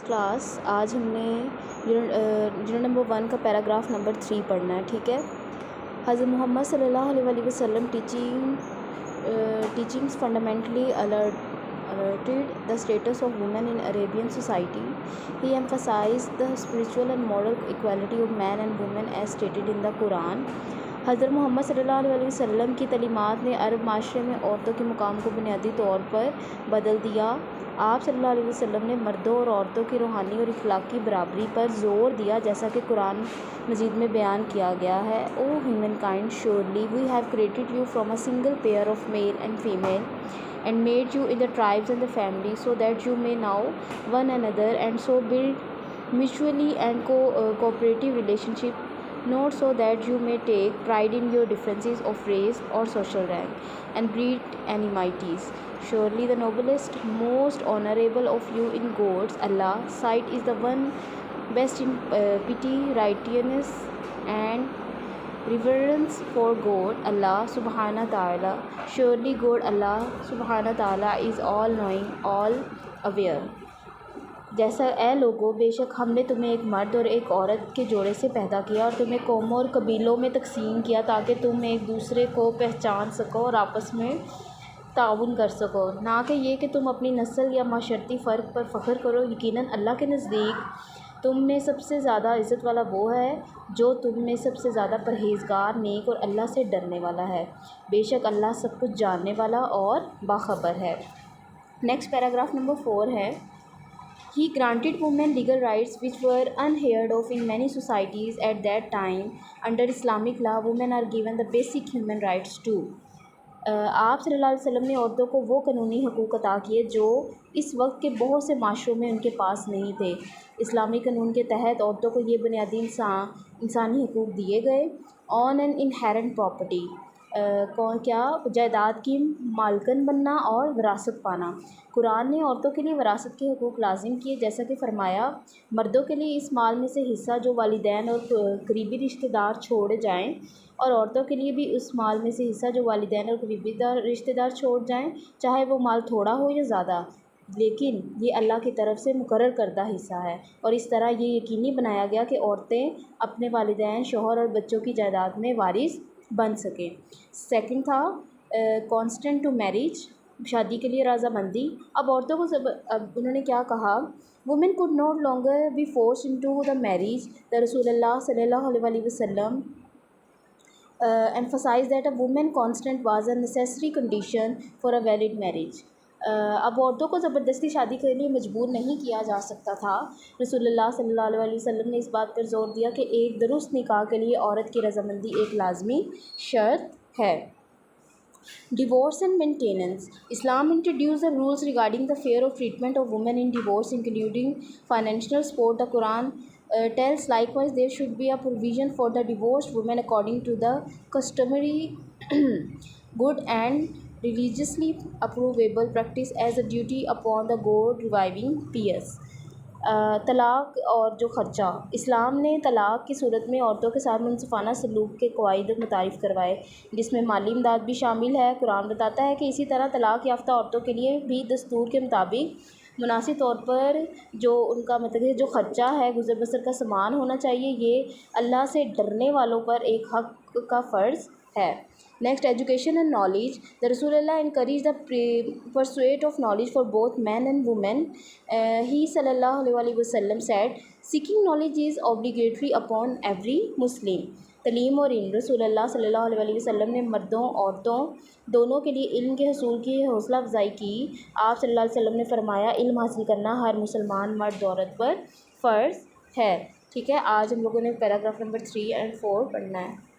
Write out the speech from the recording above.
Class आज हमने unit number 1 का पैराग्राफ नंबर 3 पढ़ना है, ठीक है। हज़रत मोहम्मद सल्लल्लाहु अलैहि वसल्लम teachings fundamentally alerted the status of women in Arabian society. He emphasized the spiritual and moral equality of man and woman as stated in the Quran. हज़रत मोहम्मद सल्लल्लाहु अलैहि वसल्लम की तलीमात ने अरब माशरे में औरतों के मुकाम को बुनियादी तौर पर बदल दिया। आप सल्लल्लाहु अलैहि वसल्लम ने मर्दों और औरतों की रूहानी और इखलाकी बराबरी पर ज़ोर दिया, जैसा कि कुरान मजीद में बयान किया गया है। O human kind, surely we have created you from a single pair of male and female and made you in the tribes and the families so that you may know one another and so build mutually and cooperative relationship, not so that you may take pride in your differences of race or social rank and breed enmities. Surely the noblest, most honorable of you in God's Allah's sight is the one best in pity, righteousness and reverence for God Allah subhanahu ta'ala. Surely God Allah subhanahu ta'ala is all knowing, all aware. जैसा ए लोगो, बेशक हमने तुम्हें एक मर्द और एक औरत के जोड़े से पैदा किया और तुम्हें कौमों और कबीलों में तकसीम किया ताकि तुम एक दूसरे को पहचान सको और आपस में ताउन कर सको, ना कि ये कि तुम अपनी नस्ल या माशरती फ़र्क पर फ़ख्र करो। यकीनन अल्लाह के नज़दीक तुम में सबसे ज़्यादा इज़्ज़त वाला वो है जो तुम में सबसे ज़्यादा परहेज़गार, नेक और अल्लाह से डरने वाला है। बेशक अल्लाह सब कुछ जानने वाला और बाखबर है। नेक्स्ट पैराग्राफ नंबर 4 है। He granted women legal rights which were unheard of in many societies at that time. Under Islamic law, women are given the basic human rights too. आप सल्लल्लाहु अलैहि वसल्लम ने औरतों को वो कानूनी हकूक़ अता किए जो इस वक्त के बहुत से माशरों में उनके पास नहीं थे। इस्लामी कानून के तहत औरतों को ये बुनियादी इंसानी हकूक़ दिए गए। ऑन एन इनहेरेंट प्रॉपर्टी, क्या जायदाद की मालकन बनना और विरासत पाना। कुरान ने औरतों के लिए विरासत के हकूक़ लाजिम किए, जैसा कि फरमाया, मर्दों के लिए इस माल में से हिस्सा जो वालिदैन और करीबी रिश्तेदार छोड़ जाएं, और औरतों के लिए भी उस माल में से हिस्सा जो वालिदैन और करीबी रिश्तेदार छोड़ जाएं, चाहे वो माल थोड़ा हो या ज़्यादा, लेकिन ये अल्लाह की तरफ से मुकर्रर करदा हिस्सा है। और इस तरह ये यकीनी बनाया गया कि औरतें अपने वालिदैन, शौहर और बच्चों की जायदाद में वारिस बन सकें। सेकंड था कॉन्स्टेंट टू मैरिज, शादी के लिए रज़ामंदी। अब औरतों को अब उन्होंने क्या कहा, women could not longer be forced into the marriage. The रसूलुल्लाह सल्लल्लाहु अलैहि वसल्लम emphasized that a woman constant was a necessary condition for a valid marriage. अब औरतों को ज़बरदस्ती शादी के लिए मजबूर नहीं किया जा सकता था। रसूलुल्लाह सल्लल्लाहु अलैहि वसल्लम ने इस बात पर ज़ोर दिया कि एक दुरुस्त निकाह के लिए औरत की रज़ामंदी एक लाजमी शर्त है। Divorce and maintenance. Islam introduced the rules regarding the fair of treatment of women in divorce, including financial support. The Quran tells likewise there should be a provision for the divorced women according to the customary good and religiously approvable practice as a duty upon the God reviving peers. तलाक़ और जो ख़र्चा, इस्लाम ने तलाक़ की सूरत में औरतों के साथ मुनसिफ़ाना सलूक के क़वाइद मुतारिफ़ करवाए, जिसमें माली इमदाद भी शामिल है। कुरान बताता है कि इसी तरह तलाक़ याफ्ता औरतों के लिए भी दस्तूर के मुताबिक मुनासिब तौर पर जो उनका मतलब जो ख़र्चा है, गुज़र बसर का सामान होना चाहिए, ये अल्लाह से डरने वालों पर एक हक़ का फ़र्ज़ है। Next, education and knowledge. The रसूलुल्लाह encouraged the pursuit of knowledge for both men and women. He सल्लल्लाहु अलैहि वसल्लम said, seeking knowledge is obligatory upon every Muslim. तलीम और इल्म. रसूलुल्लाह सल्लल्लाहु अलैहि वसल्लम ने मर्दों औरतों दोनों के लिए इल्म के हसूल की हौसला अफजाई की। आप सल्लल्लाहु अलैहि वसल्लम ने फरमाया, इल्म हासिल करना हर मुसलमान मर्द औरत पर फ़र्ज़ है। ठीक है, आज हम लोगों ने पैराग्राफ नंबर 3 और 4 पढ़ना है।